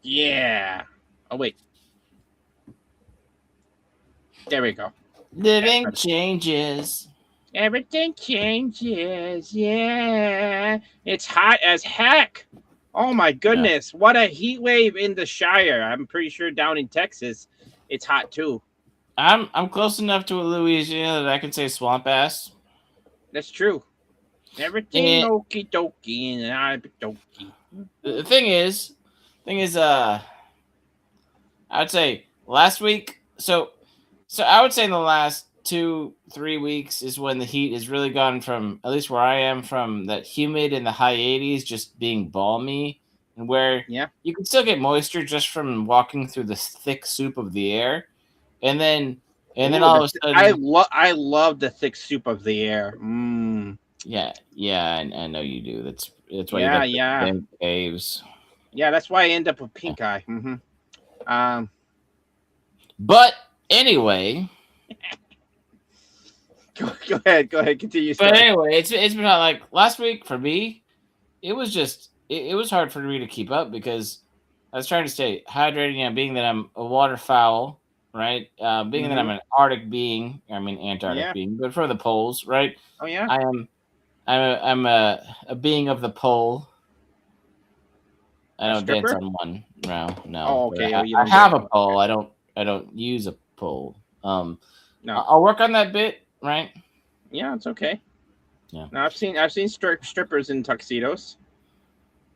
Yeah. Oh wait, there we go. That's Living better. changes. Everything changes. Yeah. It's hot as heck. Oh my Yeah. goodness. What a heat wave in the Shire. I'm pretty sure down in Texas it's hot too. I'm close enough to Louisiana that I can say swamp ass. That's true. Everything And okie dokie and I dokie. the thing is, I'd say last week. So I would say in the last 2-3 weeks is when the heat has really gone from, at least where I am, from that humid in the high 80s just being balmy, and where Yeah. you can still get moisture just from walking through the thick soup of the air, and then and then Ooh, all of a sudden, I love the thick soup of the air. Mmm. yeah, I know you do. That's why you Yeah, got the yeah. dank caves. Yeah, that's why I end up with Yeah. pink eye. Um, But anyway, go ahead, continue your but story. anyway, it's been like last week for me. It was just it was hard for me to keep up because I was trying to stay hydrated. You know, being that I'm a waterfowl, right? Being that I'm Mm-hmm. an Arctic being, I mean Antarctic Yeah. being, but from the poles, right? Oh yeah. I am I'm a being of the pole. I A don't dance stripper? on one. No, Oh, but okay. Oh, you I don't have dance. a Okay. pole. I don't use a pole. No. I'll work on that bit, right? Yeah, it's okay. Yeah, No, I've seen strippers in tuxedos.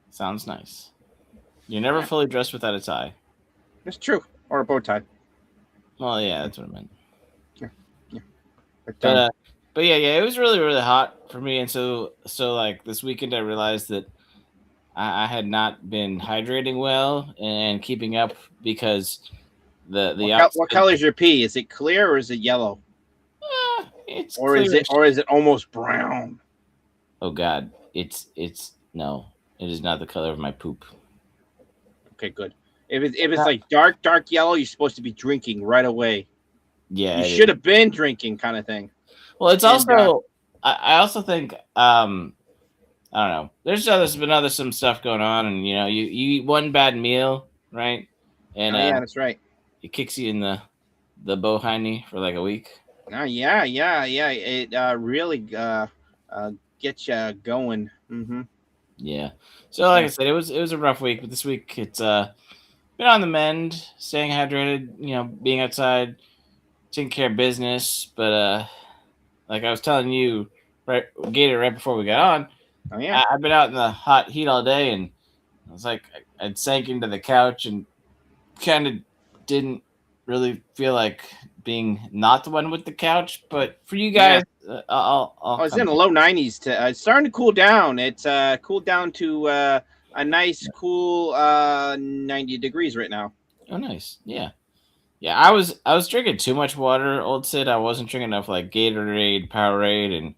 sounds nice. You're never Yeah, fully dressed without a tie. it's true. Or a bow tie. Well, yeah, that's what I meant. Yeah, yeah. But But yeah, it was really hot for me, and so like this weekend, I realized that I had not been hydrating well and keeping up because the what outside, color is your pee? Is it clear or is it yellow? it's clearish. Or is it almost brown? Oh God, it's no, it is not the color of my poop. Okay, good. If it's Uh, like dark yellow, you're supposed to be drinking right away. yeah, You it should is. have been drinking, kind of thing. Well, it's And also I also think I don't know. There's been other some stuff going on, and you eat one bad meal, right? And oh yeah, that's right. it kicks you in the bohiny for like a week. Oh yeah, yeah. It really gets you going. Mm-hmm. Yeah. So like I Yeah, said, it was a rough week, but this week it's been on the mend, staying hydrated, being outside, taking care of business. But like I was telling you, right, Gator, right before we got on, oh yeah. I've been out in the hot heat all day, and I was like, I'd sank into the couch and kind of didn't really feel like being not the one with the couch. But for you Yeah. guys, I'll Oh, it's come in the back. low 90s. It's starting to cool down. It's cooled down to a nice cool 90 degrees right now. Oh, nice. Yeah. Yeah, I was drinking too much water, old Sid. I wasn't drinking enough like Gatorade, Powerade, and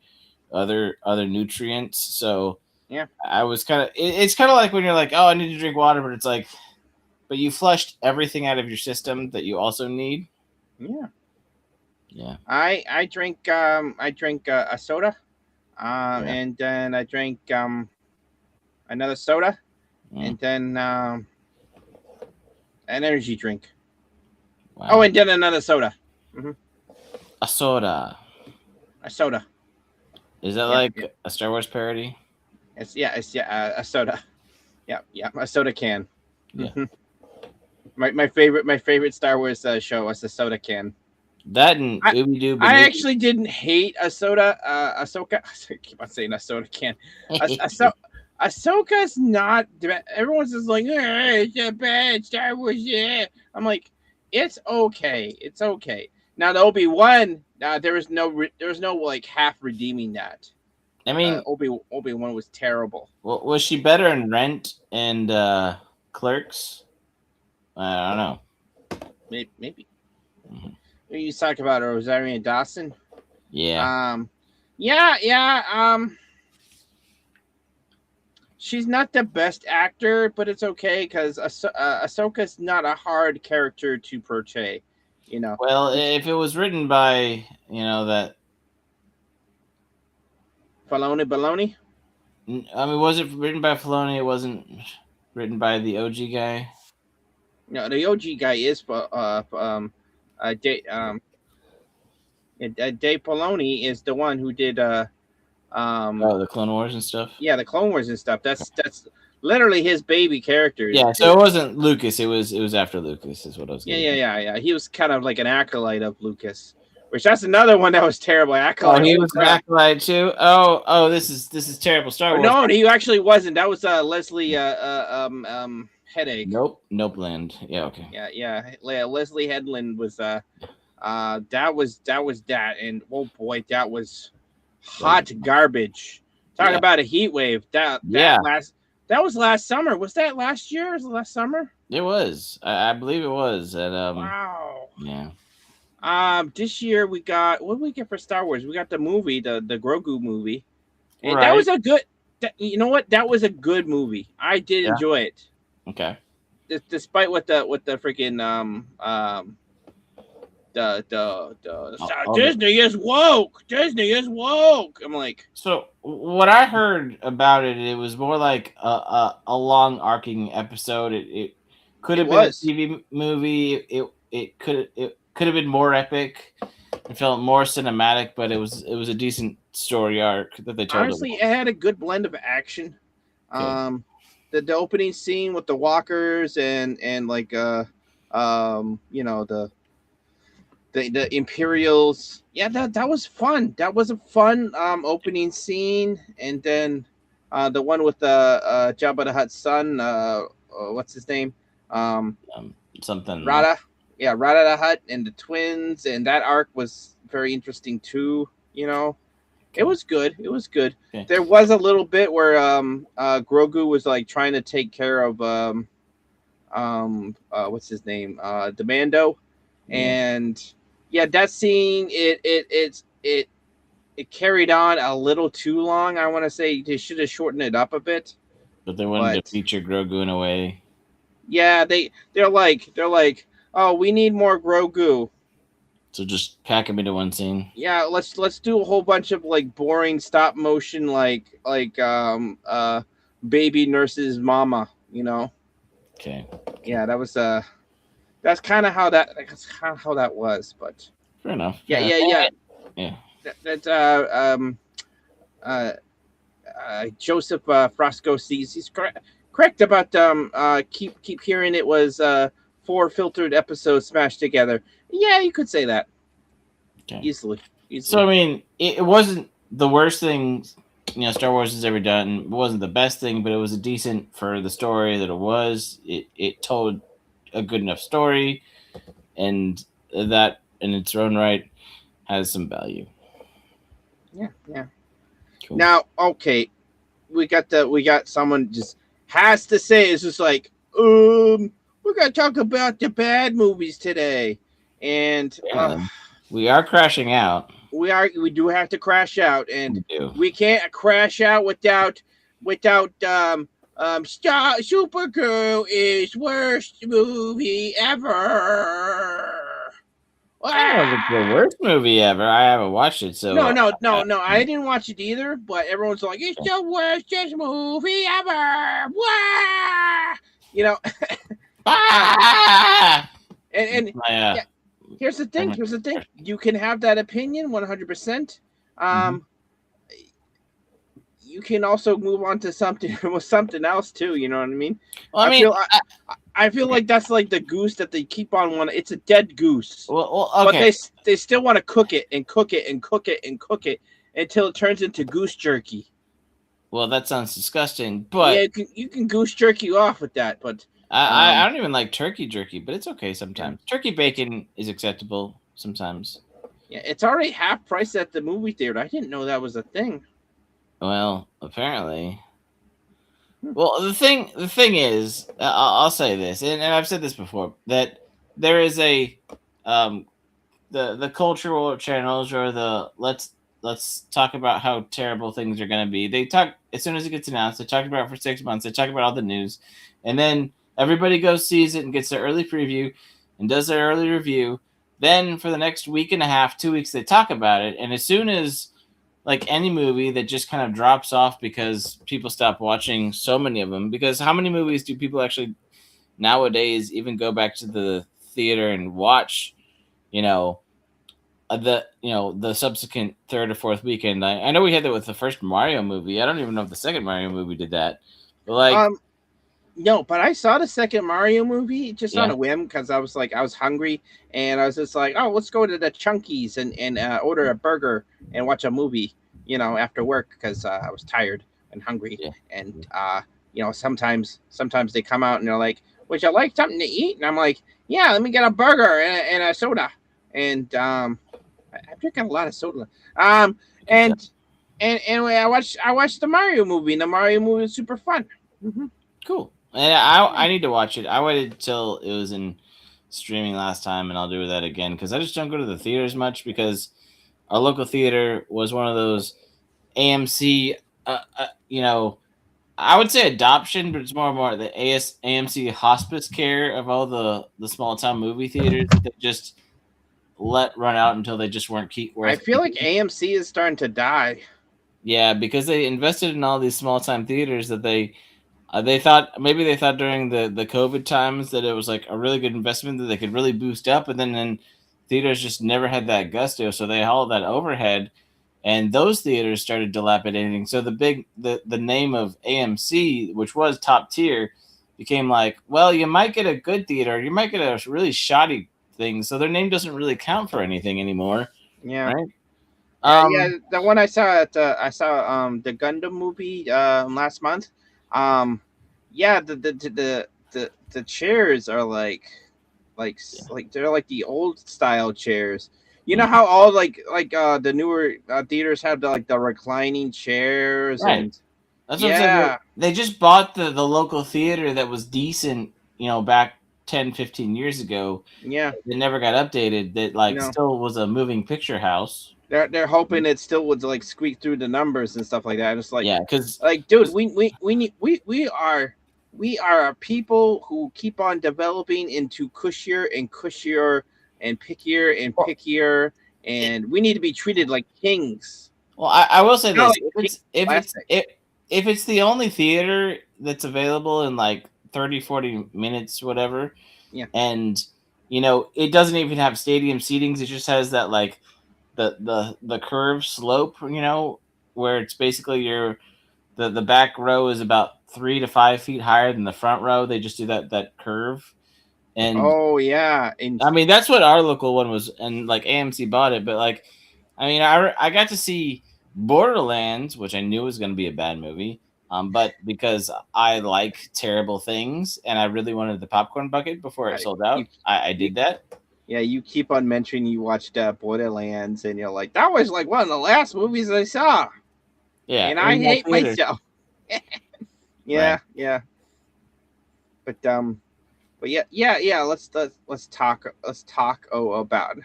other nutrients. So Yeah. I was it's kind of like when you're like, oh, I need to drink water, but it's like, but you flushed everything out of your system that you also need. Yeah. Yeah, I drink a soda, yeah. and then I drank another soda, Mm, and then an energy drink. Oh, wow, and then another soda. Hmm. a soda. A soda. Is that Yeah, like yeah. a Star Wars parody? It's a soda. Yeah, yeah. A soda can. Yeah, Hmm. My favorite Star Wars show was the soda can. that and I Ooby I Dooby actually didn't hate Ahsoka. Ahsoka. I keep on saying Ahsoka can. Nooby. Ahsoka's not. Everyone's just like, it's a bad Star Wars. Yeah. I'm like, it's okay. It's okay. Now the Obi-Wan. There was no like half redeeming that. I mean, Obi-Wan was terrible. was she better in Rent and Clerks? I don't know. Maybe. Mhm. You talk about Rosario Dawson. Yeah. Um, yeah, yeah. She's not the best actor, but it's okay because Ahsoka's not a hard character to portray. You know, Well, it's if it was written by that, Baloney Baloney. I mean, was it written by Filoni? It wasn't written by the OG guy. No, the OG guy is Dave, Dave Filoni is the one who did um Oh, the Clone Wars and stuff. yeah, the Clone Wars and stuff. That's literally his baby character. Yeah, so it wasn't Lucas. It was after Lucas, is what I was Yeah, getting. yeah, yeah, yeah. He was kind of like an acolyte of Lucas, which that's another one that was terrible. Oh, Acolyte, he holy was an crap! acolyte too. Oh, this is terrible. Star Or Wars. no, he actually wasn't. That was Leslie Headache. Nope, land. Yeah, okay. Leslie Headland was that was that, and oh boy, that was hot garbage. Talk Yeah, about a heat wave. yeah, That was last summer. Was that last year? Was it last summer? it was. I believe it was. And Wow. yeah. This year we got what did we get for Star Wars? We got the movie, the Grogu movie, and that Right. was a good. You know what? That was a good movie. I did Yeah. enjoy it, Okay. despite what the freaking All the- Disney is woke. Disney is woke. I'm like, So what I heard about it, it was more like a long arcing episode. It could it have been a was. TV movie. It could have been more epic. It felt more cinematic, but it was a decent story arc that they told. Honestly, it had a good blend of action. Okay. Um, the opening scene with the walkers and like you know the Imperials. Yeah, that was fun. That was a fun opening scene, and then the one with the Jabba the Hutt's son. What's his name? Um, Um, something. Rada. Yeah, Rada the Hutt and the twins, and that arc was very interesting too. You know, it Okay. was good. It was good. Okay. There was a little bit where Grogu was like trying to take care of what's his name? Demando. Yeah, And yeah, that scene it carried on a little too long. I want to say they should have shortened it up a bit. but they wanted to But feature Grogu in a way. yeah, they're like, "Oh, we need more Grogu." So just pack him into one scene. Yeah, let's do a whole bunch of like boring stop motion like baby nurse's mama, you know. Okay. Yeah, that's kind of how that was, but Fair enough. yeah, Fair enough. yeah, yeah. Yeah. That uh, Joseph Frosco sees he's correct about keep hearing it was four filtered episodes smashed together. Yeah, you could say that Okay. easily. So I mean, it wasn't the worst thing Star Wars has ever done. It wasn't the best thing, but it was a decent for the story that it was. It told a good enough story, and that in its own right has some value. Yeah, yeah. Cool. Now, okay, we got someone just has to say it's just like we're gonna talk about the bad movies today, and we are crashing out. we do have to crash out, and We do. we can't crash out without Supergirl is worst movie ever. It's the worst movie ever. I haven't watched it, so No. I didn't watch it either, but everyone's like, it's the worstest movie ever. Wah! You know, Ah! and My, yeah, here's the thing. Here's the thing. You can have that opinion 100%. You can also move on to something with something else too. You know what I mean? Well, I mean, I feel like that's like the goose that they keep on one. It's a dead goose. well, okay. But they still want to cook it and cook it and cook it and cook it until it turns into goose jerky. Well, that sounds disgusting, but yeah, you can goose jerky off with that. But I don't even like turkey jerky, but it's okay sometimes. Yeah. Turkey bacon is acceptable sometimes. Yeah, it's already half price at the movie theater. I didn't know that was a thing. Well, apparently. Well, the thing is, I'll say this, and I've said this before, that there is a the cultural channels or the let's talk about how terrible things are going to be. They talk as soon as it gets announced. They talk about it for 6 months. They talk about all the news, and then everybody goes sees it and gets their early preview and does their early review. Then for the next week and a half, 2 weeks, they talk about it, and as soon as like any movie that just kind of drops off because people stop watching so many of them. Because how many movies do people actually nowadays even go back to the theater and watch, you know, the subsequent third or fourth weekend. I know we had that with the first Mario movie. I don't even know if the second Mario movie did that, but like, Um, No, but I saw the second Mario movie just on yeah, a whim because I was hungry and I was just like, oh, let's go to the Chunkies and order a burger and watch a movie, after work because I was tired and hungry. yeah, And yeah. sometimes they come out and they're like, would you like something to eat? And I'm like, yeah, let me get a burger and a soda. And I'm drinking a lot of soda. Um, I can tell. and and anyway, I watched the Mario movie, and the Mario movie was super fun. Hmm. Cool. And I need to watch it. I waited till it was in streaming last time, and I'll do that again because I just don't go to the theaters much because our local theater was one of those AMC, you know, I would say adoption, but it's more the AMC hospice care of all the small town movie theaters that they just let run out until they just weren't I worth feel like keeping. AMC is starting to die. Yeah, because they invested in all these small time theaters that they thought maybe they thought during the COVID times that it was like a really good investment that they could really boost up, and then theaters just never had that gusto, so they hauled that overhead, and those theaters started dilapidating. So the name of AMC, which was top tier, became like, well, you might get a good theater, you might get a really shoddy thing, so their name doesn't really count for anything anymore, Yeah, right? yeah. Um, The one I saw the Gundam movie last month. Um, yeah, the chairs are yeah, like they're like the old style chairs. You know mm, how all the newer theaters have the reclining chairs right. and That's what I'm saying. yeah, They just bought the local theater that was decent, back 10, 15 years ago. yeah. That never got updated. That like No, still was a moving picture house. they're hoping it still would like squeak through the numbers and stuff like that. And it's Yeah, because like, dude, we need we are a people who keep on developing into cushier and cushier and pickier and well, pickier, it, and we need to be treated like kings, I will say not this: like cheap plastic. if it's the only theater that's available in like 30, 40 minutes, whatever, Yeah. and it doesn't even have stadium seatings. It just has that like the curved slope, where it's basically the back row is about 3 to 5 feet higher than the front row. They just do that curve, and Oh yeah, and I mean that's what our local one was, and like AMC bought it. But like, I mean, I got to see Borderlands, which I knew was going to be a bad movie. But because I like terrible things and I really wanted the popcorn bucket before it sold you out, I you did that. yeah, you keep on mentioning you watched Borderlands, and you're like, that was like one of the last movies I saw, Yeah, and I in that hate theater, myself. right? Yeah, yeah, but yeah. Let's talk about that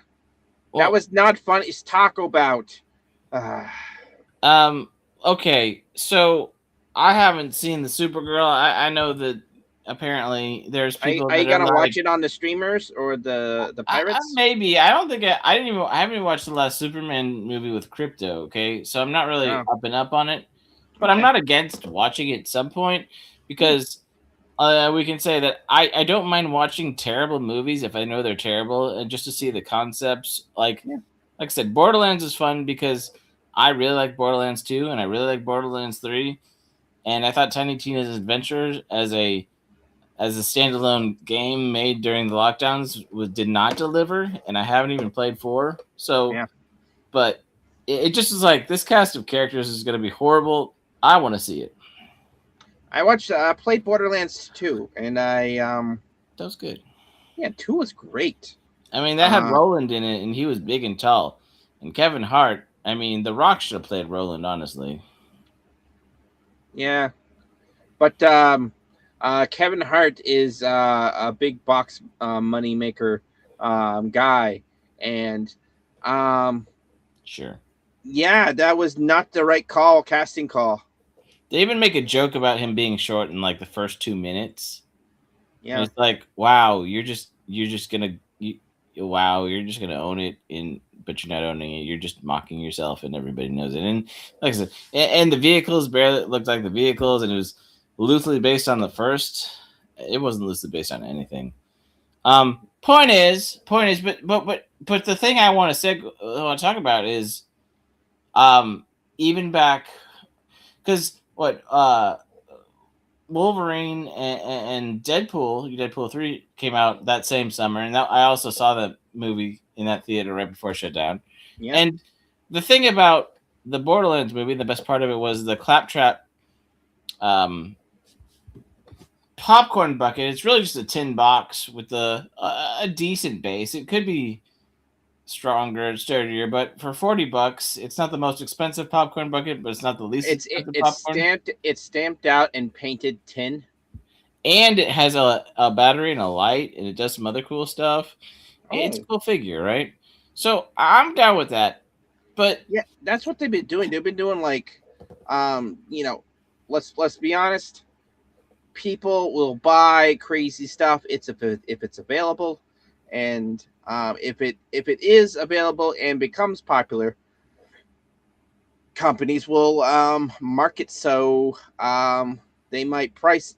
Well, was not fun. It's Taco Bout. Uh, Um. Okay. So I haven't seen the Supergirl. I know that apparently there's people are you that are gonna like, watch it on the streamers or the pirates? maybe I don't think I didn't even I haven't even watched the last Superman movie with Crypto. Okay, so I'm not really Oh, up and up on it, but I'm okay. not against watching it at some point because we can say that I don't mind watching terrible movies if I know they're terrible and just to see the concepts. Yeah. Like I said, Borderlands is fun because I really like Borderlands 2 and I really like Borderlands 3. And I thought Tiny Tina's Adventures as a standalone game made during the lockdowns did not deliver, and I haven't even played 4. So, Yeah. but it just is like this cast of characters is going to be horrible. I want to see it. Played Borderlands 2, and That was good. yeah, 2 was great. I mean, that had Uh, Roland in it, and he was big and tall. And Kevin Hart, I mean, The Rock should have played Roland, honestly. yeah, but Kevin Hart is a big box money maker guy, and um, Sure. yeah, that was not the right casting call. They even make a joke about him being short in like the first 2 minutes. And Yeah. it's like, wow, you're just gonna wow, you're just gonna own it but you're not owning it. You're just mocking yourself, and everybody knows it. And like I said, and the vehicles barely looked like the vehicles, and it was loosely based on the first. it wasn't listed based on anything. Point is, but the thing I want to talk about is, even back, because what Wolverine and Deadpool 3 came out that same summer, and I also saw the movie in that theater right before it shut down. Yeah. And the thing about the Borderlands movie, the best part of it was the claptrap um, popcorn bucket. It's really just a tin box with a decent base. It could be stronger, sturdier, but for $40, it's not the most expensive popcorn bucket, but it's not the least expensive popcorn. It's stamped out and painted tin. And it has a battery and a light, and it does some other cool stuff. It's a Oh, cool figure, right? So I'm down with that. But yeah, that's what they've been doing. They've been doing like, you know, let's be honest. People will buy crazy stuff. If it's available, and if it is available and becomes popular, companies will market so they might price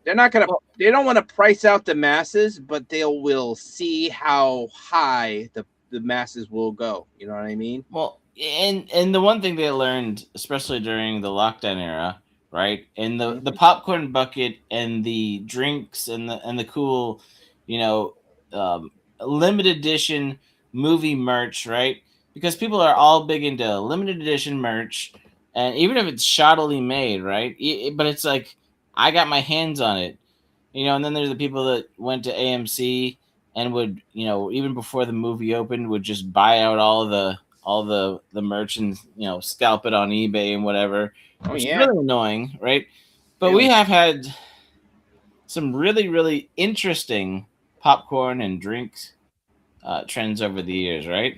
they're not gonna well, they don't want to price out the masses, but they will see how high the masses will go. You know what I mean? well, and the one thing they learned, especially during the lockdown era, right? And the Hmm. popcorn bucket and the drinks and the cool, you know, um, limited edition movie merch, right? Because people are all big into limited edition merch, and even if it's shoddily made, right? But it's like I got my hands on it, and then there's the people that went to AMC and would, even before the movie opened, would just buy out all the merch and scalp it on eBay and whatever, Oh which is yeah, really annoying, right? But we really. have had some really really interesting popcorn and drinks trends over the years, right?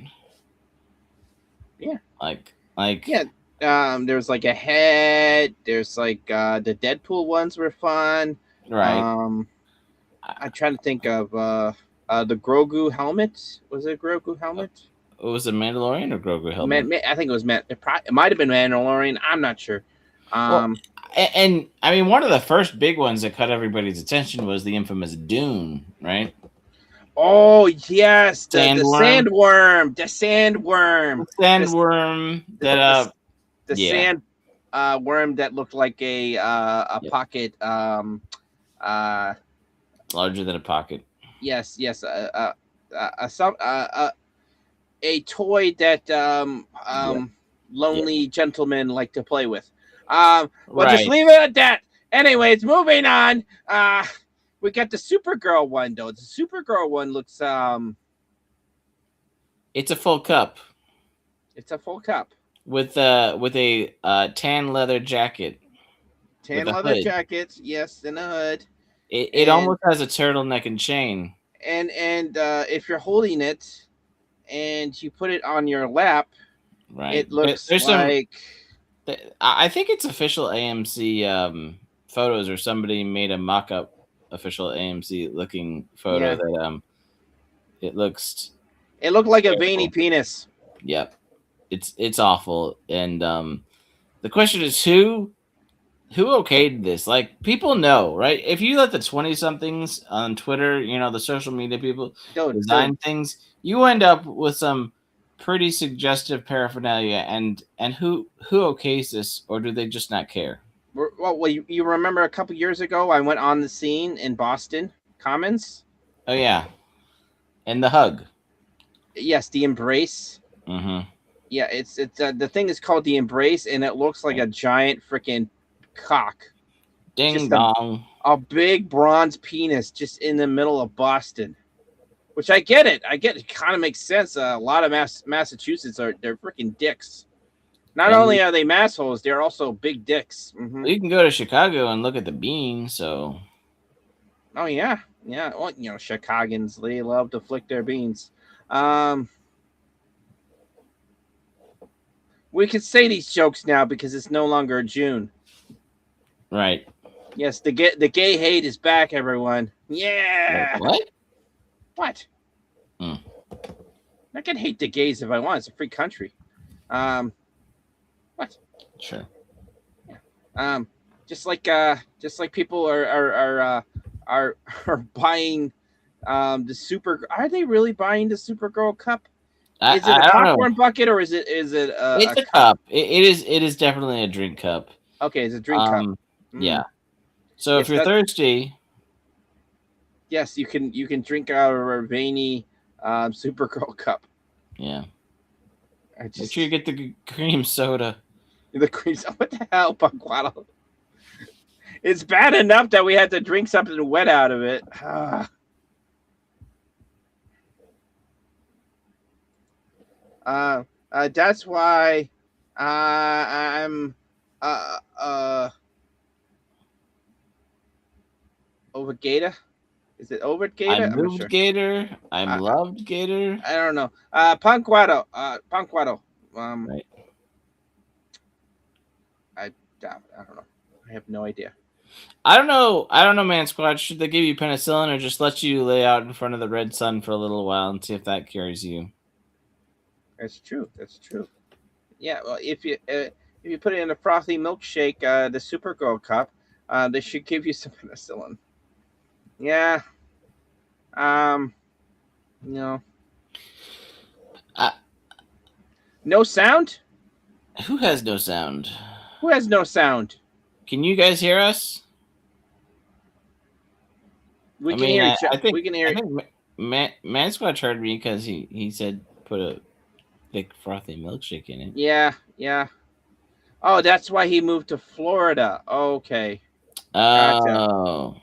Yeah, Like yeah. There's like a head. There's like the Deadpool ones were fun. right. Um, I'm trying to think of the Grogu helmet. Was it a Grogu helmet? It was a Mandalorian or Grogu helmet. I think it was It might have been Mandalorian. I'm not sure. Well, Um, and I mean, one of the first big ones that caught everybody's attention was the infamous Dune, right? oh yes, the Sandworm, sandworm, the sandworm, the the sandworm the, that the, the yeah, sand worm that looked like a yep, pocket uh larger than a pocket. yes some a toy that Yep, yep. lonely gentlemen like to play with. Well, just Right. leave it at that. Anyways, moving on. We got the Supergirl one though. The Supergirl one looks It's a full cup it's a full cup. with a tan leather jacket with Tan a leather hood. jackets, yes, and a hood. It And almost has a turtleneck and chain. if you're holding it and you put it on your lap, Right. it looks There's some. like I think it's official AMC photos, or somebody made a mock-up official AMC looking photo yeah, that it looks it looked like a veiny terrible. penis. Yep. It's awful. And the question is who okayed this? Like, people know, right? If you let the 20 somethings on Twitter, the social media people Dude, design things, you end up with some pretty suggestive paraphernalia. And who okays this, or do they just not care? you remember a couple years ago I went on the scene in Boston Commons? Oh yeah, and the hug. Yes, the embrace. Mm-hmm. Yeah, it's the thing is called the embrace, and it looks like a giant freaking cock, Ding just dong. a big bronze penis just in the middle of Boston. Which I get it. I get it. Kind of makes sense. A lot of Massachusetts they're freaking dicks. Not And only are they massholes, they're also big dicks. Hmm. you can go to Chicago and look at the bean. So Oh yeah, yeah. Well, Chicagoans they love to flick their beans. Um, we can say these jokes now because it's no longer June. right. Yes, the gay hate is back, everyone. Wait, Yeah. what? What? Hmm. I can hate the gays if I want. It's a free country. Um, what? Sure. Um, just like people are are buying the super. Are they really buying the Supergirl cup? Is it a I don't know. popcorn bucket or is it It's a a cup? cup. It is definitely a drink cup. Okay, it's a drink cup. Um, yeah. Mm. So if Yes, you're that thirsty, yes, you can drink out of a veiny Supergirl cup. yeah, I make sure you just get the cream soda. the creams. What the hell, punkwaddle? It's bad enough that we had to drink something wet out of it. uh, that's why I'm uh uh over Gator. Is it over Gator? I'm I'm not moved sure. Gator. I'm I loved Gator. I don't know. Punkwaddle. Punkwaddle. Um, Right. I I don't know. I have no idea. I don't know. I don't know, man. Squad. Should they give you penicillin or just let you lay out in front of the red sun for a little while and see if that cures you? That's true. That's true. Yeah. Well, if you put it in a frothy milkshake, the Supergirl cup, they should give you some penicillin. Yeah. Um. You know. Uh, No sound. who has no sound? Who has no sound? Can you guys hear us? We I can mean, hear I, each. I think We can I hear. think Man Squatch heard me because he said put a thick frothy milkshake in it. Yeah. Yeah. Oh, that's why he moved to Florida. Okay. Gotcha. Oh,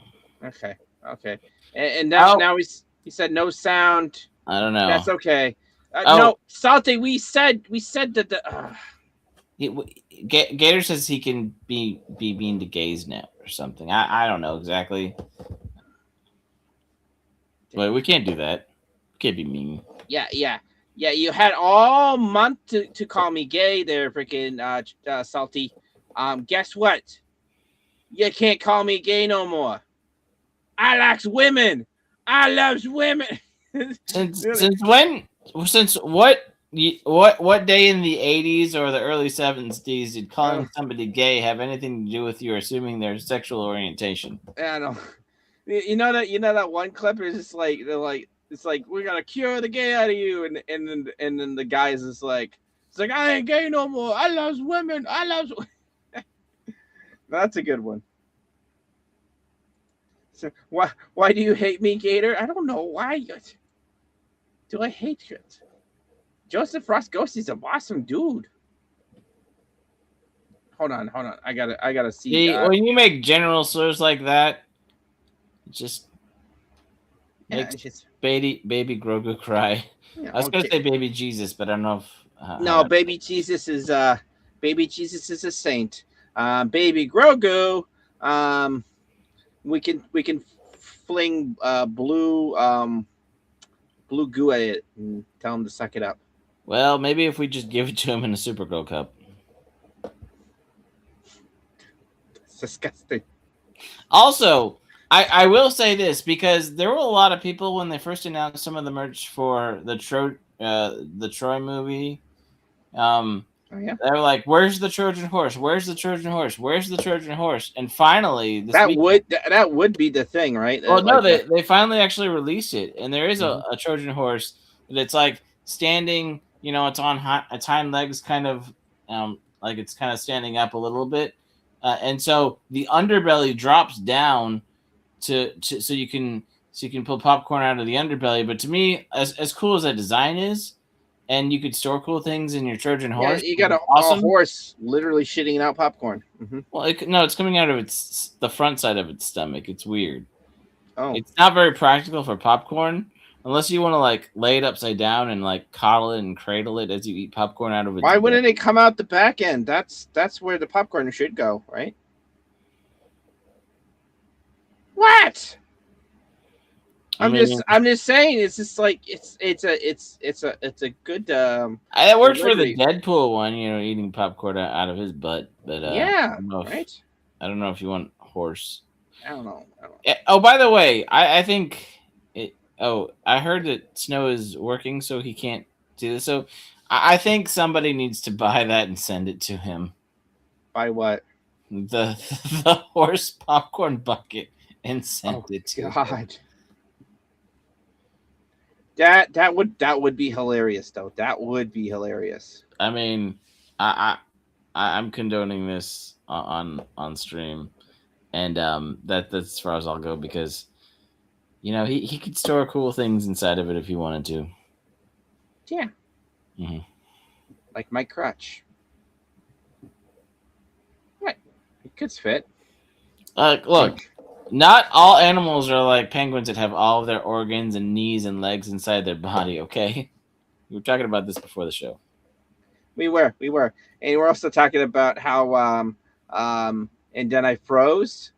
Okay. Okay. And that oh, now he said no sound. I don't know. That's okay. Oh, No, Salty. We said that the. Gator says he can be mean to gays now or something. I don't know exactly, but we can't do that. Can't be mean. Yeah, yeah, yeah. You had all month to call me gay. There, freaking Salty. Guess what? You can't call me gay no more. I likes women. I loves women. Since when? Since what day in the 80s or the early 70s did Oh, calling somebody gay have anything to do with you assuming their sexual orientation? I know. You know that one clip is just like they're like it's like we're gonna cure the gay out of you, and then the guys is like it's like I ain't gay no more. I loves women. I loves. That's a good one. So why do you hate me, Gator? I don't know why. Do I hate it? Joseph Roscoe's an awesome dude. Hold on. I gotta see. See, when you make general slurs like that, it just Yeah, makes it's just baby Grogu cry. yeah. I was gonna Okay. say baby Jesus, but I don't know if how No, that. baby Jesus is a saint. Baby Grogu. Um, we can fling blue goo at it and tell him to suck it up. Well, maybe if we just give it to him in a Supergirl cup. It's disgusting. Also, I will say this because there were a lot of people when they first announced some of the merch for the Troy movie. Oh yeah. They were like, "Where's the Trojan horse? Where's the Trojan horse? Where's the Trojan horse?" And finally, this That week, would that would be the thing, right? well, no, Like they finally actually released it, and there is mhm. a Trojan horse that's like standing. It's on its hind legs, kind of like it's kind of standing up a little bit, and so the underbelly drops down to so you can pull popcorn out of the underbelly. But to me, as cool as that design is, and you could store cool things in your Trojan Yeah, horse, you which got is a awesome. horse literally shitting out popcorn. Well, no, it's coming out of the front side of its stomach. It's weird. Oh, It's not very practical for popcorn unless you want to like lay it upside down and like coddle it and cradle it as you eat popcorn out of its why butt. wouldn't it come out the back end? That's where the popcorn should go, right? What? I mean, I'm just saying. It's just like it's a good it worked for the delivery. Deadpool one, eating popcorn out of his butt. But Yeah, right. I don't know if you want horse. I don't know. I don't know. Oh, by the way, I think it. Oh, I heard that Snow is working, so he can't do this. So I think somebody needs to buy that and send it to him. By what? the the horse popcorn bucket and sent Oh it to him. God. That would be hilarious though. That would be hilarious. I mean, I'm condoning this on stream, and that's as far as I'll go because he could store cool things inside of it if he wanted to. Yeah, Hmm. like my crutch. What? It could fit. Look, not all animals are like penguins that have all of their organs and knees and legs inside their body. Okay, we were talking about this before the show. We were, and we're also talking about how and then I froze,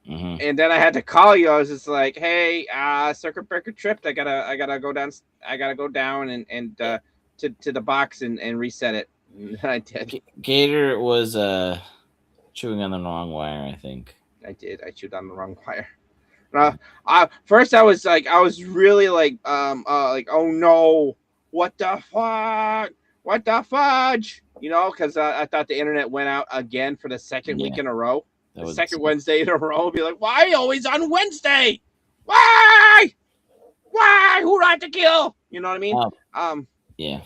Hmm. and then I had to call you. I was just like, hey, circuit breaker tripped. I gotta go down. I gotta go down and to the box and reset it. And I did. Gator was chewing on the wrong wire, I think. I did. I chewed on the wrong wire. Uh, first I was like, I was really like, oh no, what the fuck, what the fudge, because I thought the internet went out again for the second Yeah, week in a row, that the would second suck. Wednesday in a row. Be like, why always on Wednesday? Why? Who do I have to kill? You know what I mean? Um, Um, yeah,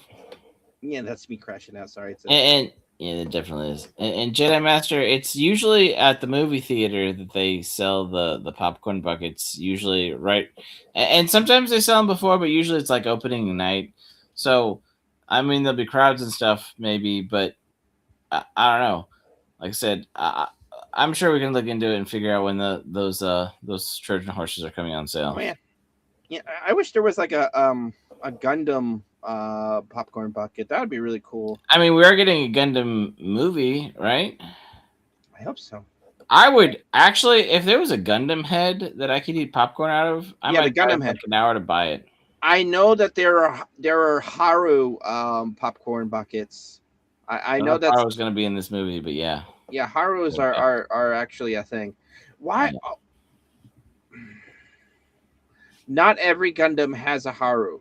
yeah, that's me crashing out. Sorry, it's and yeah, it definitely is. And Jedi Master, it's usually at the movie theater that they sell the popcorn buckets. Usually, right, and sometimes they sell them before, but usually it's like opening night. So, I mean, there'll be crowds and stuff, maybe, but I don't know. Like I said, I'm sure we can look into it and figure out when those Trojan horses are coming on oh sale. yeah, yeah. I wish there was like a Gundam popcorn bucket. That would be really cool. I mean, we are getting a Gundam movie, right? I hope so. I would actually, if there was a Gundam head that I could eat popcorn out of, I Yeah, the might drive Gundam head. like an hour to buy it. I know that there are Haru popcorn buckets. I I don't know know if I that's was going to be in this movie, but yeah. yeah, Harus are, Okay. are actually a thing. Why Yeah. not every Gundam has a Haru,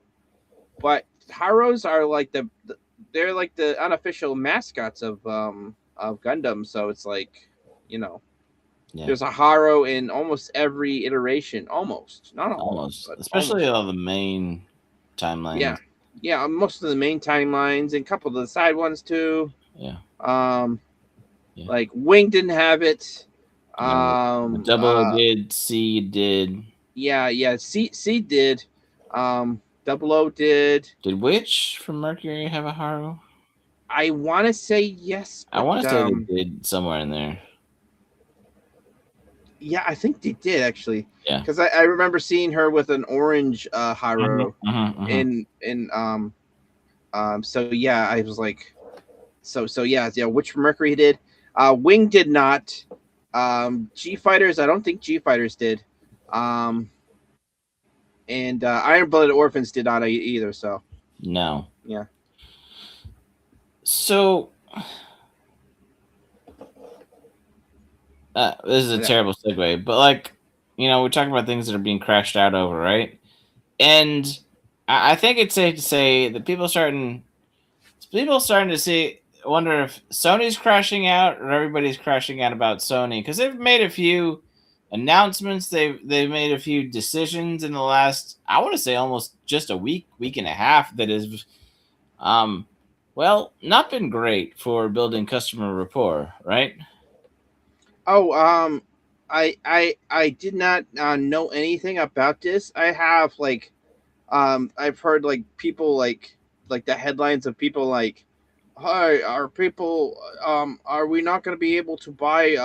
but Harus are like they're like the unofficial mascots of Gundam, so it's like, you know, Yeah, there's a Haru in almost every iteration, almost. Not all of them, almost. but Especially almost. all the main Yeah. timelines. Yeah, most of the main timelines and a couple of the side ones too. Yeah. Um Yeah. Like Wing didn't have it. No, the Um, Double O uh, did, C did. yeah. C did. Double O did. Did Witch from Mercury have a Haru? I want to say yes, I but want to say they did somewhere in there. yeah, I think they did actually. Yeah. Because I remember seeing her with an orange Haru Mhm. in. So yeah, I was like, so yeah. Which Mercury did. Wing did not. G Fighters, I don't think G Fighters did. Um, and Iron Blooded Orphans did not either. So No. yeah. So this is a Yeah. terrible segue, but like, we're talking about things that are being crashed out over, right? And I think it's safe to say that people starting to see wonder if Sony's crashing out or everybody's crashing out about Sony because they've made a few announcements, they've made a few decisions in the last, I want to say, almost just a week and a half that is not been great for building customer rapport, right? Oh, I did not know anything about this. I have I've heard like people like the headlines of people like, "Hi, are people are we not going to be able to buy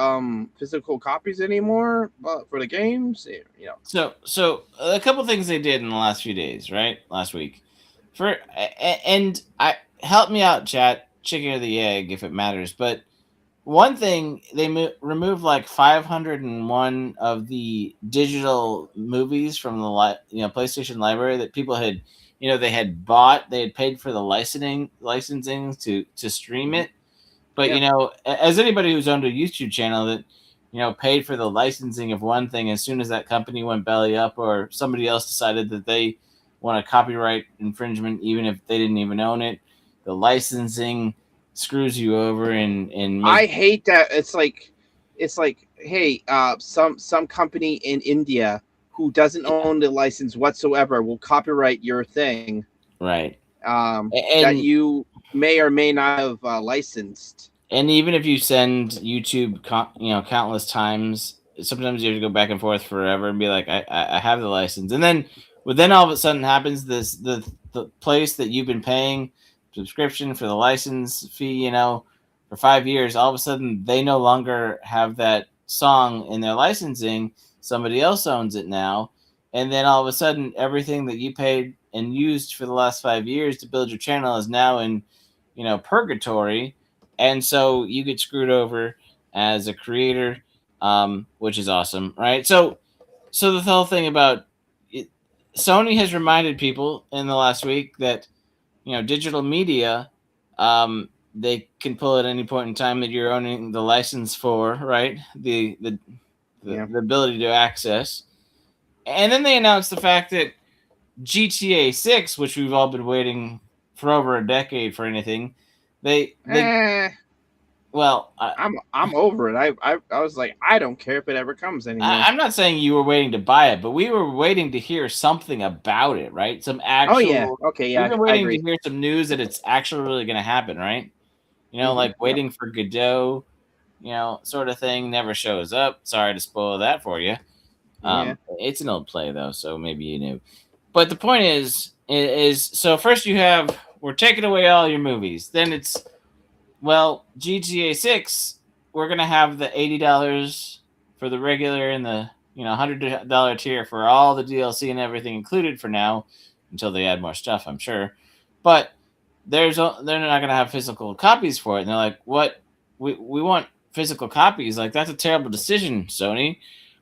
physical copies anymore for the games?" So a couple things they did in the last few days, right? Last week. And I help me out, chat, chicken or the egg if it matters, but one thing they removed like 501 of the digital movies from the PlayStation library that people had, they had bought, they had paid for the licensing to stream it. But Yeah. as anybody who's owned a YouTube channel that paid for the licensing of one thing, as soon as that company went belly up or somebody else decided that they want a copyright infringement, even if they didn't even own it, the licensing screws you over and I make hate that. It's like, hey, some company in India who doesn't yeah, own the license whatsoever will copyright your thing, right. that And you may or may not have licensed. even if you send YouTube, countless times, sometimes you have to go back and forth forever and be like, I have the license, and then all of a sudden happens this the place that you've been paying subscription for the license fee, for 5 years. All of a sudden, they no longer have that song in their licensing. Somebody else owns it now, and then all of a sudden, everything that you paid and used for the last 5 years to build your channel is now in, purgatory, and so you get screwed over as a creator, which is awesome, right? So the whole thing about it, Sony has reminded people in the last week that digital media, they can pull at any point in time that you're owning the license for, right? The, Yeah. the ability to access, and then they announced the fact that GTA 6, which we've all been waiting for over a decade for anything, they Eh, well, I'm over it. I was like, I don't care if it ever comes anymore. I'm not saying you were waiting to buy it, but we were waiting to hear something about it, right? Some Oh yeah. actual. Okay. We've Yeah. been I waiting to agree. hear some news that it's actually really going to happen, right? Hmm. Like Yep. waiting for Godot, sort of thing never shows up. Sorry to spoil that for you. Yeah. It's an old play though, so maybe you knew. But the point is so first you have we're taking away all your movies. Then it's GTA 6, we're gonna have the $80 for the regular and the $100 tier for all the DLC and everything included for now, until they add more stuff, I'm sure. But they're not gonna have physical copies for it, and they're like, "What? We want physical copies? Like that's a terrible decision, Sony.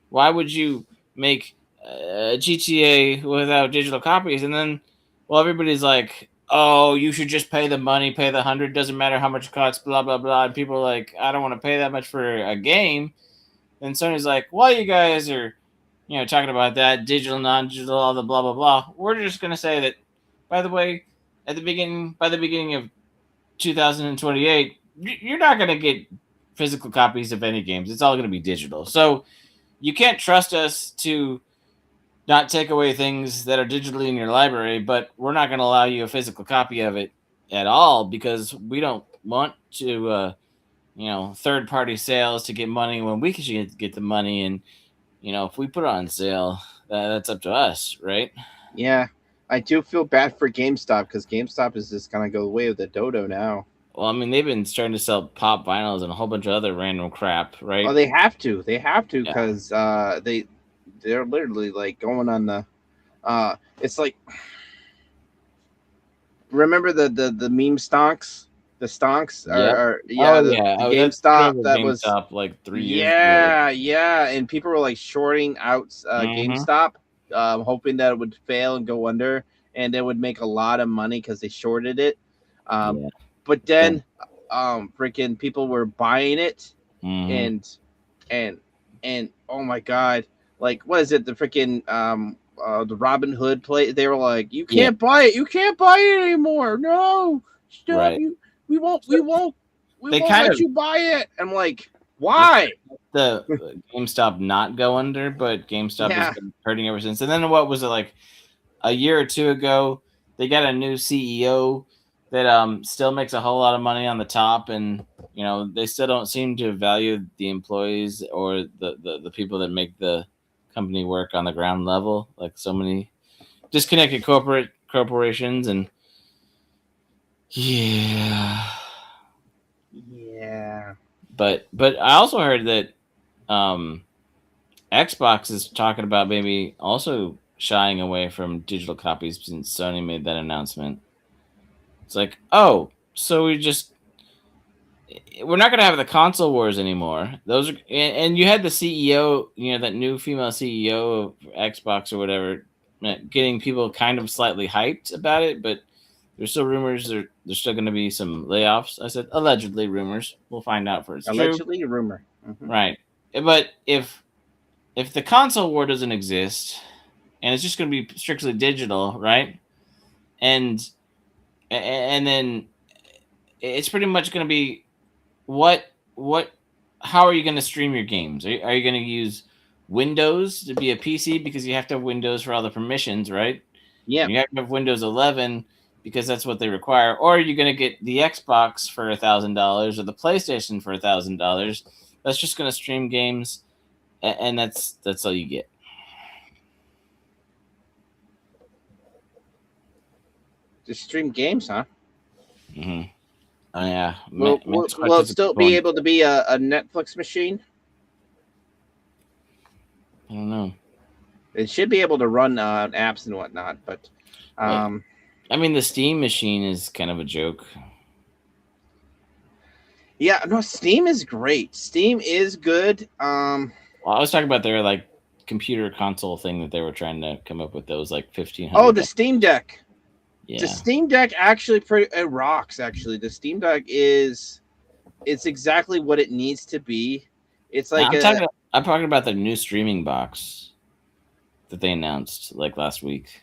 Why would you make GTA without digital copies?" And then, everybody's like, "Oh, you should just pay the money, pay the 100. Doesn't matter how much it costs, blah blah blah." And people are like, "I don't want to pay that much for a game." And Sony's like, "While you guys are, talking about that digital, non-digital, all the blah blah blah, we're just gonna say that, by the way, by the beginning of 2028, you're not gonna get physical copies of any games. It's all gonna be digital. So you can't trust us to not take away things that are digitally in your library, but we're not going to allow you a physical copy of it at all because we don't want to, third party sales to get money when we can get the money. And, if we put it on sale, that's up to us, right? Yeah. I do feel bad for GameStop because GameStop is just gonna go away with the dodo now. Well, I mean, they've been starting to sell pop vinyls and a whole bunch of other random crap, Oh, right? they have to. They have to Yeah. because they're literally like going on the. It's like, remember the meme stonks. The stonks Yep. are yeah, Oh, the yeah. Oh, that's GameStop over that was, GameStop like 3 years ago. yeah, and people were like shorting out Mm-hmm. GameStop, hoping that it would fail and go under, and they would make a lot of money because they shorted it. Um, Yeah. but Done. then, freaking people were buying it, Mm-hmm. and and and oh my god, like what is it? The freaking the Robin Hood play. They were like, you Yeah. can't buy it. You can't buy it anymore. No, stop Right. you. We won't. So We won't. We they won't kind let of you buy it. I'm like, they why? the GameStop not go under, but GameStop has Yeah, been hurting ever since. And then what was it like a year or two ago? They got a new CEO that still makes a whole lot of money on the top, and they still don't seem to value the employees or the people that make the company work on the ground level. Like so many disconnected corporations, and yeah. yeah. But I also heard that um Xbox is talking about maybe also shying away from digital copies since Sony made that announcement. It's like, oh, so we're not gonna have the console wars anymore. Those are and you had the CEO, that new female CEO of Xbox or whatever, getting people kind of slightly hyped about it, but there's still rumors there's still gonna be some layoffs. I said allegedly rumors. We'll find out if it's true. Allegedly, a rumor. Right. But if the console war doesn't exist and it's just going to be strictly digital, right? And then it's pretty much going to be what how are you going to stream your games? Are you going to use Windows to be a PC because you have to have Windows for all the permissions, right? Yeah, And you have to have Windows 11 because that's what they require. Or are you going to get the Xbox for $1,000 or the PlayStation for $1,000? That's just going to stream games, and that's all you get. just stream games, huh? Mm-hmm. Oh yeah, Will it still be able to be a Netflix machine? I don't know. It should be able to run apps and whatnot, but I mean, the Steam machine is kind of a joke. yeah, no, Steam is great. Steam is good. Well, I was talking about their like computer console thing that they were trying to come up with. That was like $1,500. Oh, the Steam Deck. Yeah. The Steam Deck actually it rocks. Actually, the Steam Deck it's exactly what it needs to be. It's like I'm talking about the new streaming box that they announced like last week.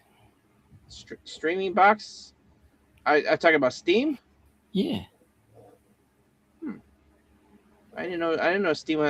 Streaming box. I talking about Steam. Yeah. I didn't know Steam.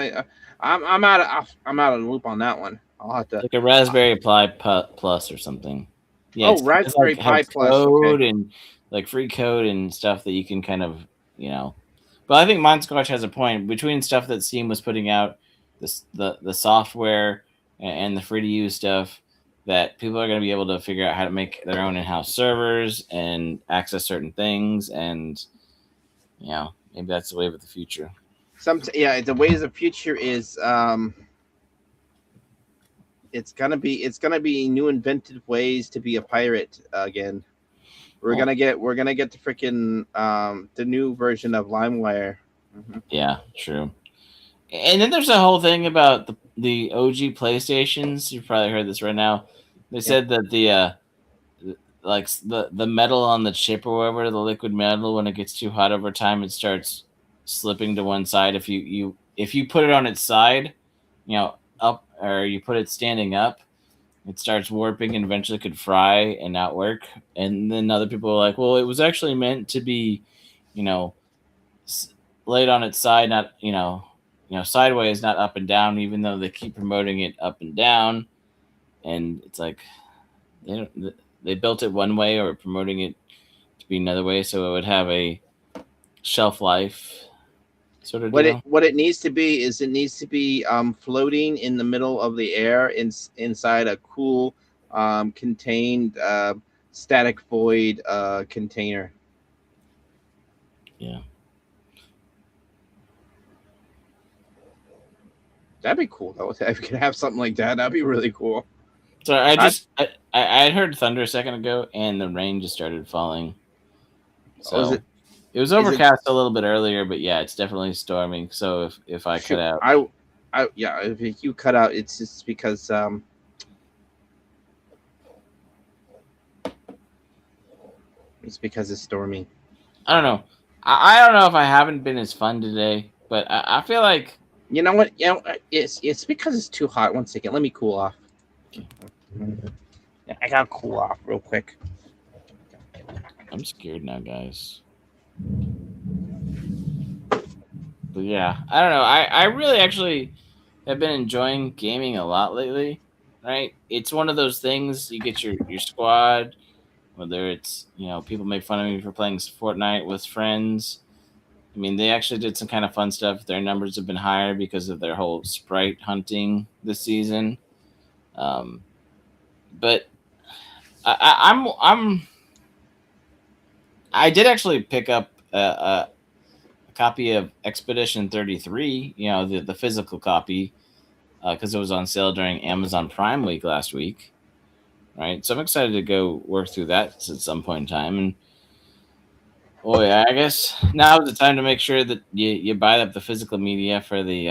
I'm out of the loop on that one. I'll have to like a Raspberry Pi Plus or something. Yeah. Oh, Raspberry Pi Plus. Code Okay. and like free code and stuff that you can kind of But I think Mindsquatch has a point between stuff that Steam was putting out, the software and the free to use stuff, that people are going to be able to figure out how to make their own in-house servers and access certain things, and maybe that's the wave of the future. The ways of the future is it's gonna be new inventive ways to be a pirate again. We're gonna get the freaking the new version of LimeWire. Mm-hmm. Yeah, true. And then there's a whole thing about the OG PlayStations. You've probably heard this right now. They said that the metal on the chip or whatever, the liquid metal, when it gets too hot over time, it starts slipping to one side. If you put it on its side, up, or you put it standing up, it starts warping and eventually could fry and not work. And then other people are like, well, it was actually meant to be, laid on its side, not sideways, not up and down, even though they keep promoting it up and down. And it's like they built it one way or promoting it to be another way, so it would have a shelf life sort of deal. What it needs to be is floating in the middle of the air inside a cool contained static void container. Yeah. That'd be cool though. If we could have something like that, that'd be really cool. So I had heard thunder a second ago, and the rain just started falling. So it was overcast a little bit earlier, but yeah, it's definitely storming. So if I cut out, if you cut out, it's just because it's stormy. I don't know. I don't know if I haven't been as fun today, but I feel like you know what? It's because it's too hot. 1 second, let me cool off. Okay. I gotta cool off real quick. I'm scared now, guys. But yeah, I don't know. I really actually have been enjoying gaming a lot lately. Right? It's one of those things, you get your squad, whether it's people make fun of me for playing Fortnite with friends. I mean, they actually did some kind of fun stuff. Their numbers have been higher because of their whole sprite hunting this season. But I did actually pick up a copy of Expedition 33, the physical copy, because it was on sale during Amazon Prime Week last week. Right, so I'm excited to go work through that at some point in time. And I guess now is the time to make sure that you buy up the physical media for the.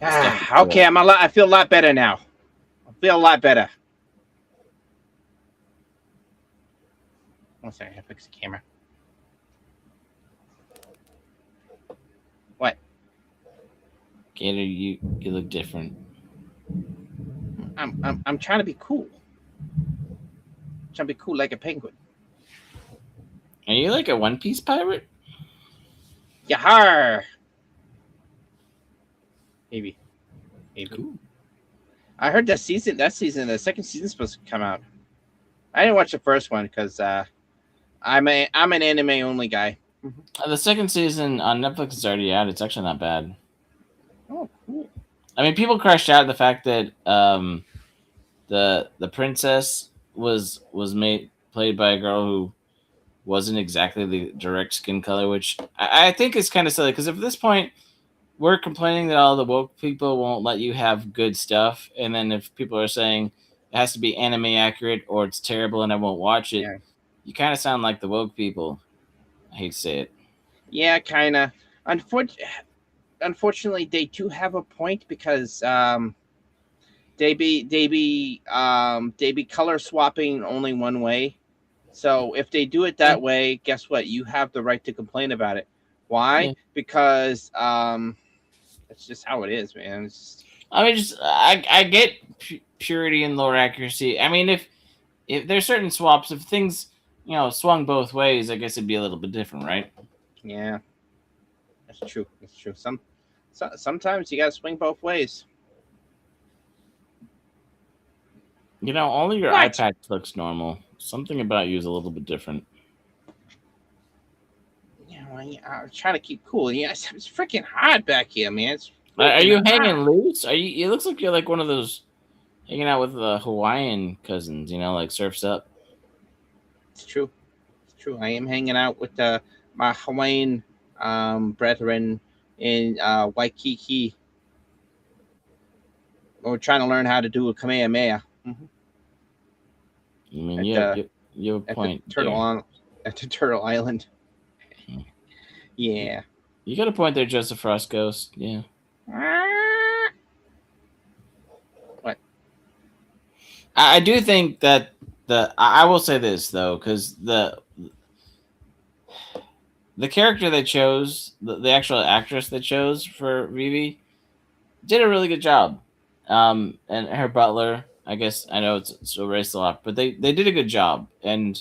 Okay, I feel a lot better now. I feel a lot better. 1 second, I fix the camera. What? Gator, you look different. I'm trying to be cool. I'm trying to be cool like a penguin. Are you like a One Piece pirate? Yahar! Maybe. Maybe. Cool. I heard the second season's supposed to come out. I didn't watch the first one because I'm an anime only guy. Mhm. The second season on Netflix is already out. It's actually not bad. Oh, cool. I mean, people crashed out at the fact that the princess was made played by a girl who wasn't exactly the direct skin color, which I think is kind of silly because at this point we're complaining that all the woke people won't let you have good stuff, and then if people are saying it has to be anime accurate or it's terrible and I won't watch it, Yeah. you kind of sound like the woke people. I hate to say it. Yeah, kind of. Unfor- Unfortunately, they do have a point because they be color swapping only one way. So if they do it Yeah, that way, guess what? You have the right to complain about it. Why? yeah. Because that's just how it is, man. It's just, I mean, just I get purity and lore accuracy. I mean, if there's certain swaps, if things swung both ways, I guess it'd be a little bit different, right? yeah, that's true. That's true. Sometimes you gotta swing both ways. Only your eye What? patch looks normal. Something about you is a little bit different. Yeah, well, yeah, I'm trying to keep cool. Yeah, it's freaking hot back here, man. It's Are freaking you hot. hanging loose? Are you? It looks like you're like one of those hanging out with the Hawaiian cousins. Like surfs up. It's true. It's true. I am hanging out with my Hawaiian brethren in Waikiki. We're trying to learn how to do a kamehameha I mean, at you have, the you, you have a at the point turtle there. on at the turtle island. Hmm. You, Yeah. you got a point there, Joseph Frost Ghost. Yeah. What? I do think that I will say this though, because the character they chose, the actual actress they chose for Vivi, did a really good job. And her butler, I guess I know it's erased a lot, but they did a good job, and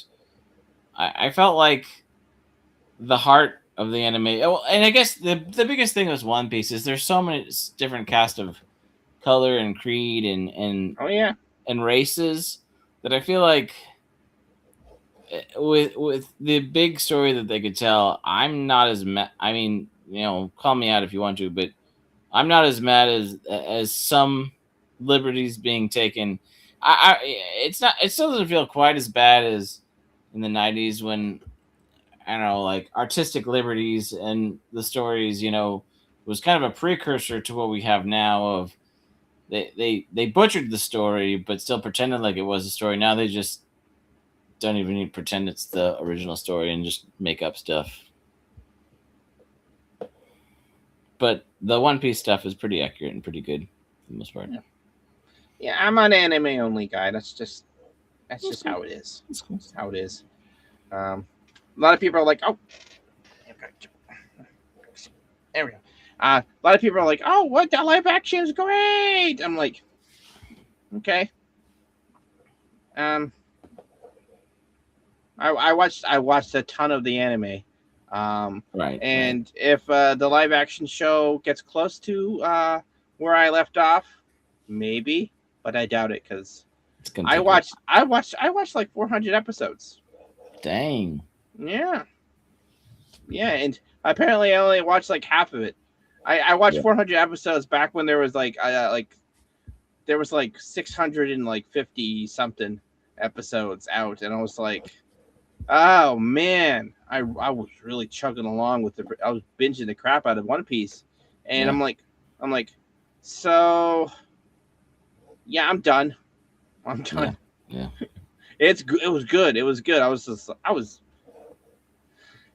I felt like the heart of the anime. Oh, and I guess the biggest thing with One Piece is there's so many different cast of color and creed Oh yeah. and races that I feel like with the big story that they could tell, I'm not as mad. I mean, call me out if you want to, but I'm not as mad as some liberties being taken. It's not. It still doesn't feel quite as bad as in the '90s when I don't know, like artistic liberties and the stories. Was kind of a precursor to what we have now. Of they butchered the story, but still pretended like it was a story. Now they just don't even need to pretend it's the original story and just make up stuff. But the One Piece stuff is pretty accurate and pretty good for the most part. Yeah. Yeah, I'm an anime only guy. That's That's just cool. how it is. That's cool. That's how it is. Um, a lot of people are like, oh, there we go. A lot of people are like, oh, what that live action is great. I'm like, okay. Um, I watched a ton of the anime. Right, right. And if the live action show gets close to where I left off, maybe, but I doubt it because It's gonna take a while. I watched like 400 episodes. Dang. Yeah, yeah, and apparently I only watched like half of it. I watched Yeah. 400 episodes back when there was like there was like 650 something episodes out, and I was like, oh man, I was really chugging along with the. I was binging the crap out of One Piece, and Yeah. I'm like, so yeah, I'm done. I'm Yeah. done. Yeah. It was good. It was good. I was.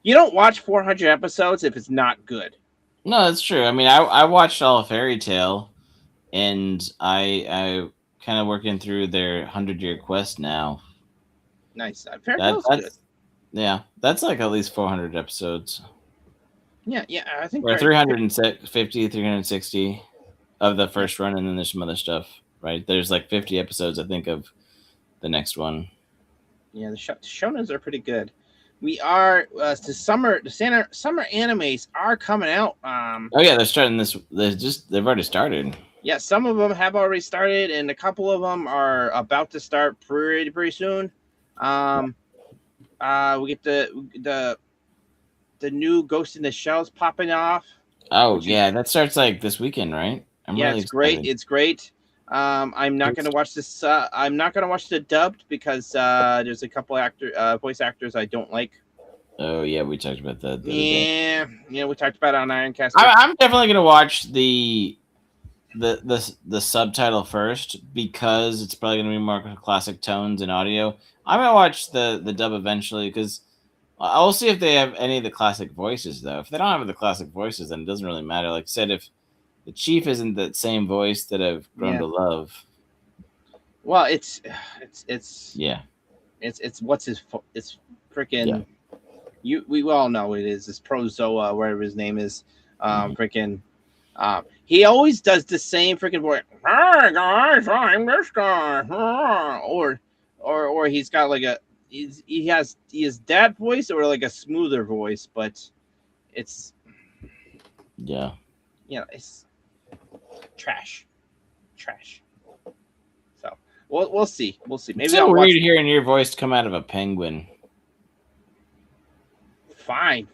You don't watch 400 episodes if it's not good. No, that's true. I mean, I watched all of Fairy Tale, and I kind of working through their 100-year quest now. Nice. Fairy That Tale's good. that's yeah, that's like at least 400 episodes, Yeah, yeah. I think or 350, 360 of the yeah, first run, and then there's some other stuff. Right, there's like 50 episodes, I think, of the next one. yeah. The shonens are pretty good. We are the summer animes are coming out. Oh yeah, they're starting this. They've already started. Yeah, some of them have already started, and a couple of them are about to start pretty soon. Um, we get the new Ghost in the Shells popping off, Oh which is yeah, that starts like this weekend, right? I'm yeah, really it's great. excited. It's great. I'm not gonna watch this. I'm not gonna watch the dubbed because there's a couple voice actors I don't like. Oh yeah, we talked about that the other day. Yeah, yeah, we talked about it on Ironcaster. I'm definitely gonna watch the subtitle first because it's probably gonna be more classic tones and audio. I'm gonna watch the dub eventually because I'll see if they have any of the classic voices though. If they don't have the classic voices, then it doesn't really matter. Like I said, if the chief isn't that same voice that I've grown Yeah. to love, Well, it's yeah, it's what's his it's yeah, freaking we all know it is. It's Prozoa, whatever his name is. mhm. Freaking. He always does the same freaking voice. Hey guys, I'm this guy. Or he's got like he has that voice or like a smoother voice, but it's Yeah. it's trash, trash. So we'll see, It's Maybe so I'll weird watch. hearing your voice come out of a penguin. Fine.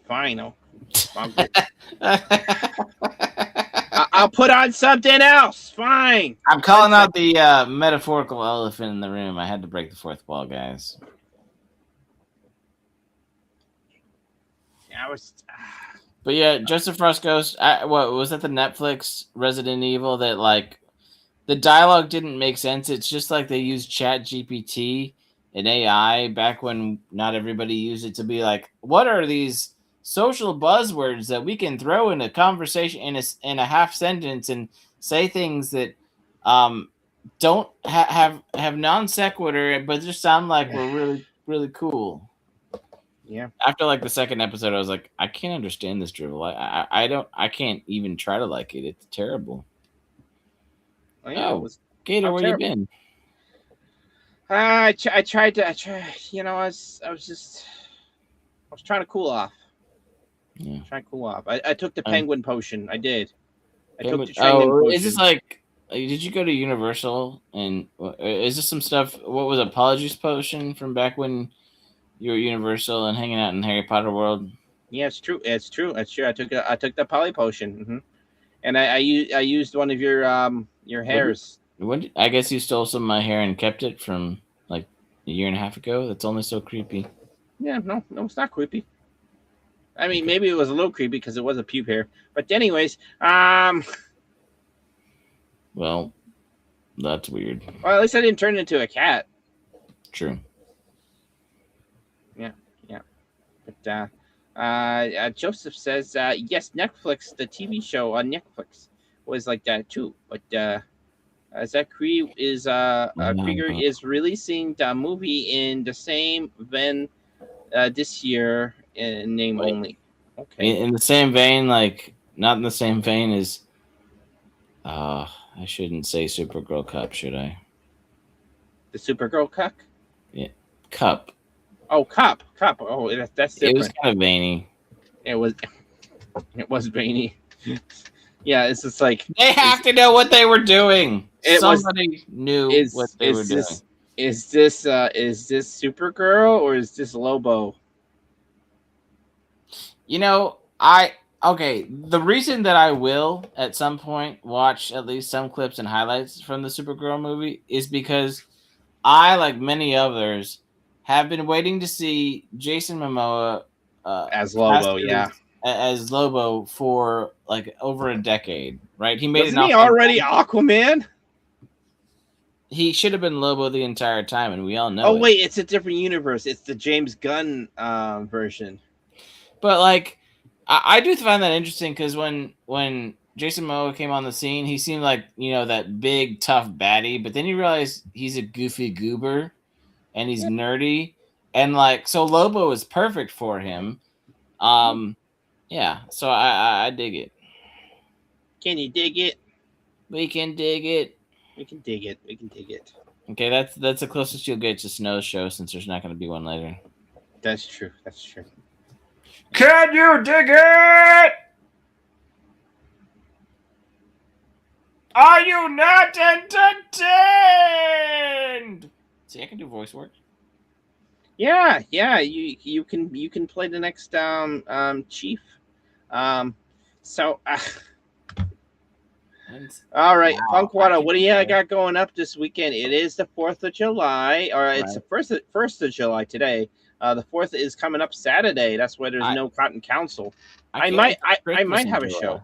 I'll put on something else. Fine. I'm calling out the metaphorical elephant in the room. I had to break the fourth wall, guys. I was. But yeah, Joseph Fresco's. What was that? The Netflix Resident Evil that like the dialogue didn't make sense. It's just like they used Chat GPT and AI back when not everybody used it to be like, what are these social buzzwords that we can throw in a conversation in a half sentence and say things that um don't have non sequitur but just sound like we're really cool. Yeah. After like the second episode, I was like, I can't understand this drivel. I can't even try to like it. It's terrible. Oh yeah. It Oh, was. Gator, How where you terrible. been? I tried to. I try. I was trying to cool off. Yeah. Trying to cool off. I took the Um, penguin potion. I did. I took Penguin. the training Oh, is this potion. like? Did you go to Universal and is this some stuff? What was Apologies Potion from back when you were at Universal and hanging out in Harry Potter World? Yeah, it's true. It's true. It's true. I took the poly potion. And I used one of your What? hairs. I guess you stole some of my hair and kept it from like a year and a half ago. That's only so creepy. Yeah. No, it's not creepy. I mean, Okay. maybe it was a little creepy because it was a pube hair. But anyways, Well, that's weird. well, at least I didn't turn it into a cat. True. Yeah. Yeah. But Joseph says, yes, Netflix, the TV show on Netflix was like that too. But Zach Krieger Uh, is releasing the movie in the same vein this year in name Wait, only. Okay. in the same vein, like not in the same vein as. I shouldn't say Supergirl Cup, should I? The Supergirl cuck? Yeah, Cup. Oh, Cup. Oh, that's It was different. kind of veiny. It was it was veiny. Yeah, it's just like They is have to know what they were doing. it was Somebody knew what they were doing. is this Supergirl or is this Lobo? You know, I okay. The reason that I will at some point watch at least some clips and highlights from the Supergirl movie is because I, like many others, have been waiting to see Jason Momoa As cast Lobo, yeah. as Lobo for like over a decade. Right? He made an Wasn't he offhand. already Aquaman? He should have been Lobo the entire time, and we all know Oh it. wait, it's a different universe. It's the James Gunn version. But like, I do find that interesting because when Jason Momoa came on the scene, he seemed like that big tough baddie, but then you realize he's a goofy goober and he's Yeah. nerdy, and like so Lobo is perfect for him. Yeah, so I dig it. Can you dig it? We can dig it. We can dig it. Okay, that's the closest you'll get to Snow's show since there's not going to be one later. That's true. That's true. Can you dig it? Are you not entertained? See, I can do voice work. Yeah, yeah. You can play the next chief. Um, so all right, Wow, I Punkwaddle, can what do do you that. got going up this weekend? It is the 4th of July, or it's Right. the first of July today. The 4th is coming up Saturday. That's why there's I no Cotton Council. I can't wait for I Christmas might in have a July. show.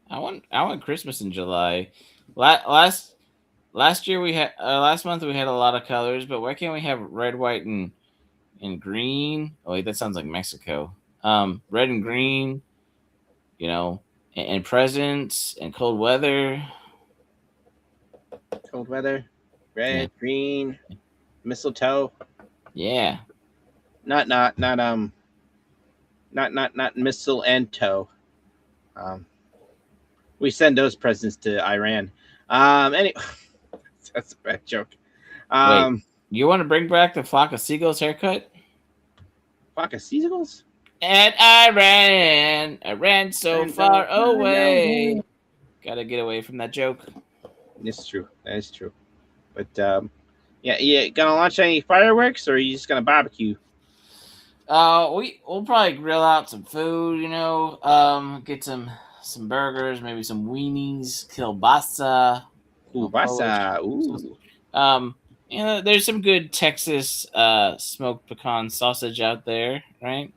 I want Christmas in July. Last year we had last month we had a lot of colors, but why can't we have red, white, and green? Oh wait, that sounds like Mexico. Red and green, you know, and presents and cold weather. Cold weather, Yeah, red, green, mistletoe. yeah. Not not missile and toe. Um, we send those presents to Iran. Anyway, that's a bad joke. Wait, Um, you want to bring back the flock of seagulls haircut? flock of seagulls. And I ran so And don't far run away. away. Gotta get away from that joke. It's true. That is true. But yeah, yeah. Gonna launch any fireworks, or are you just gonna barbecue? We'll probably grill out some food, get some burgers, maybe some weenies, kielbasa, Polish Kubasa. sausage. Ooh. Um, there's some good Texas smoked pecan sausage out there, right?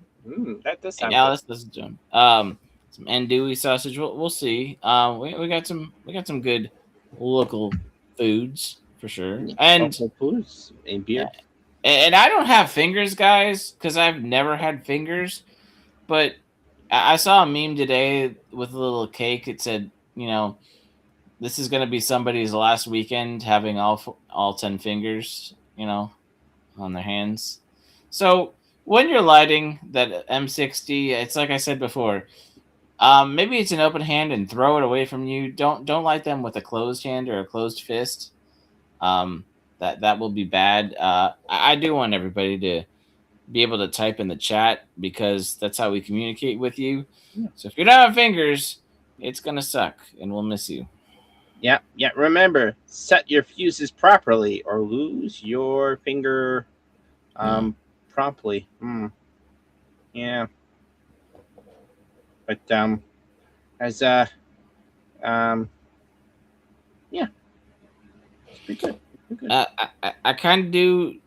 That does Hey, sound good. Alice, this is John. Some andouille sausage. We'll see. We got some good local foods for sure, Yeah. and Local foods and beer. and I don't have fingers, guys, because I've never had fingers. But I saw a meme today with a little cake. It said, this is going to be somebody's last weekend having all 10 fingers, on their hands. So when you're lighting that M60, it's like I said before. Maybe it's an open hand and throw it away from you. Don't light them with a closed hand or a closed fist. Um, that will be bad. I do want everybody to be able to type in the chat because that's how we communicate with you. Yeah. So if you don't have fingers, it's gonna suck, and we'll miss you. Yeah. Yeah. Remember, set your fuses properly, or lose your finger Yeah. promptly. Yeah. But as um yeah, it's pretty good. Pretty good. I kind of do,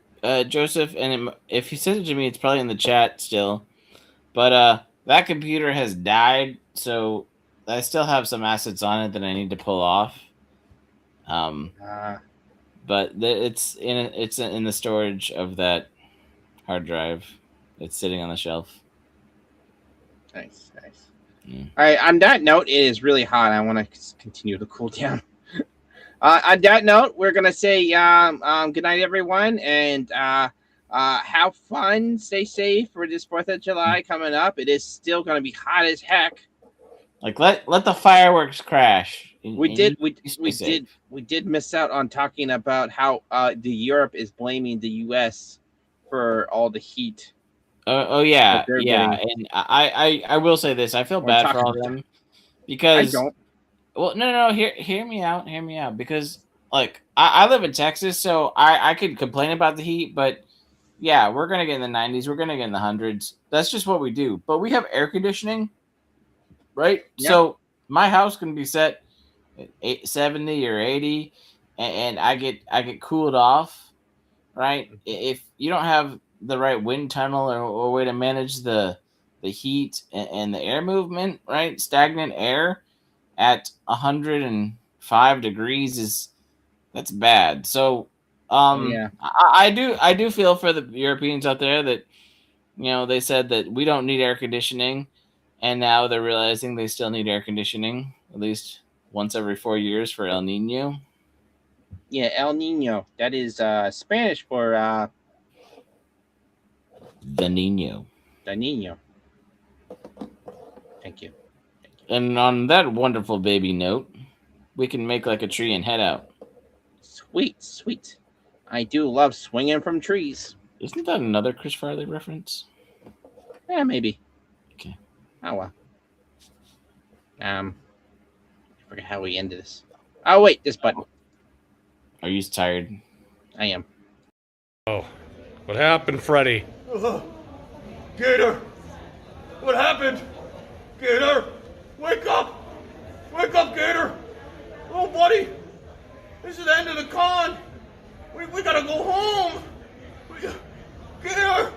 Joseph, and if he says it to me, it's probably in the chat still. But that computer has died, so I still have some assets on it that I need to pull off. Um, Uh, but it's in the storage of that hard drive. It's sitting on the shelf. nice, nice. Mm. All right. On that note, it is really hot. I want to continue to cool down. On that note, we're gonna say good night, everyone, and have fun. Stay safe for this 4th of July coming up. It is still gonna be hot as heck. Like let the fireworks crash. We And did you stay safe. we did miss out on talking about how the Europe is blaming the U.S. for all the heat Oh that yeah, they're yeah. getting. And I will say this. I feel We're bad for talking all about of that. them I because don't. well, no. Hear me out. Hear me out. Because like I live in Texas, so I could complain about the heat, but yeah, we're gonna get in the 90s. We're gonna get in the hundreds. That's just what we do. But we have air conditioning, right? Yeah. So my house can be set at 70 or 80, and I get cooled off, right? If you don't have the right wind tunnel or way to manage the heat and the air movement, right? Stagnant air at 105 degrees is that's bad. So Oh yeah. I do feel for the Europeans out there that they said that we don't need air conditioning, and now they're realizing they still need air conditioning at least once every 4 years for El Nino. Yeah. El Nino. That is Spanish for The Nino. the Nino. Thank you. And on that wonderful baby note, we can make like a tree and head out. Sweet, sweet. I do love swinging from trees. Isn't that another Chris Farley reference? Yeah, maybe. Okay. Oh well. I forget how we ended this. Oh wait, this button. Are you tired? I am. Oh, what happened, Freddy? Gator! What happened? Gator! Wake up! Wake up, Gator! Oh, buddy! This is the end of the con! We gotta go home! Gator!